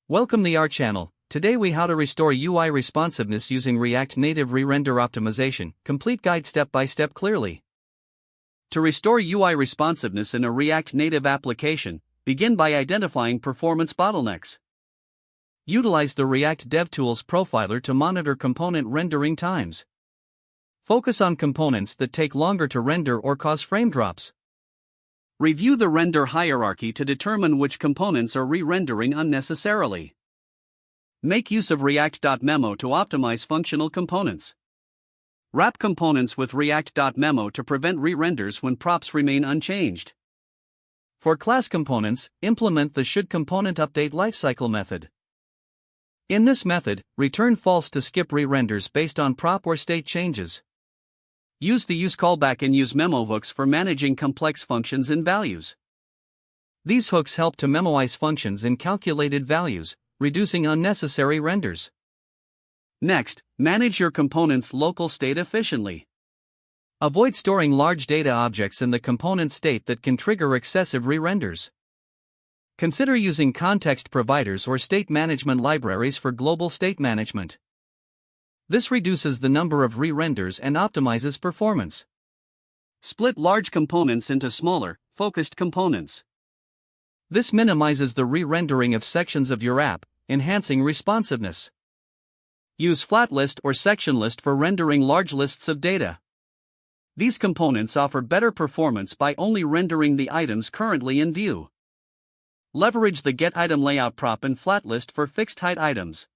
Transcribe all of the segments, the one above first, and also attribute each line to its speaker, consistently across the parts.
Speaker 1: Welcome to our channel. Today we how to restore UI responsiveness using React Native re-render optimization. Complete guide step by step clearly. To restore UI responsiveness in a React Native application, begin by identifying performance bottlenecks. Utilize the React DevTools profiler to monitor component rendering times. Focus on components that take longer to render or cause frame drops. Review the render hierarchy to determine which components are re-rendering unnecessarily. Make use of React.memo to optimize functional components. Wrap components with React.memo to prevent re-renders when props remain unchanged. For class components, implement the should_component_update lifecycle method. In this method, return false to skip re-renders based on prop or state changes. Use the useCallback and useMemo hooks for managing complex functions and values. These hooks help to memoize functions in calculated values, reducing unnecessary renders. Next, manage your component's local state efficiently. Avoid storing large data objects in the component state that can trigger excessive re-renders. Consider using context providers or state management libraries for global state management. This reduces the number of re-renders and optimizes performance. Split large components into smaller, focused components. This minimizes the re-rendering of sections of your app, enhancing responsiveness. Use flat list or section list for rendering large lists of data. These components offer better performance by only rendering the items currently in view. Leverage the getItemLayout prop and flat list for fixed height items.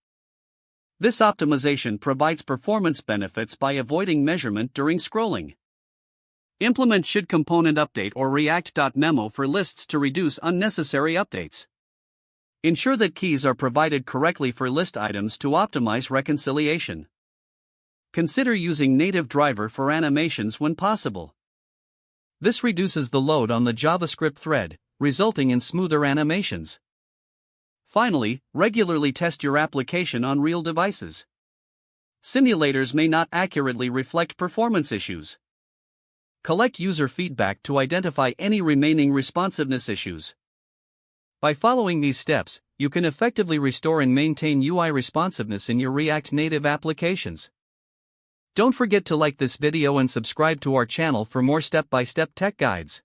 Speaker 1: This optimization provides performance benefits by avoiding measurement during scrolling. Implement should_component_update or React.memo for lists to reduce unnecessary updates. Ensure that keys are provided correctly for list items to optimize reconciliation. Consider using native driver for animations when possible. This reduces the load on the JavaScript thread, resulting in smoother animations. Finally, regularly test your application on real devices. Simulators may not accurately reflect performance issues. Collect user feedback to identify any remaining responsiveness issues. By following these steps, you can effectively restore and maintain UI responsiveness in your React Native applications. Don't forget to like this video and subscribe to our channel for more step-by-step tech guides.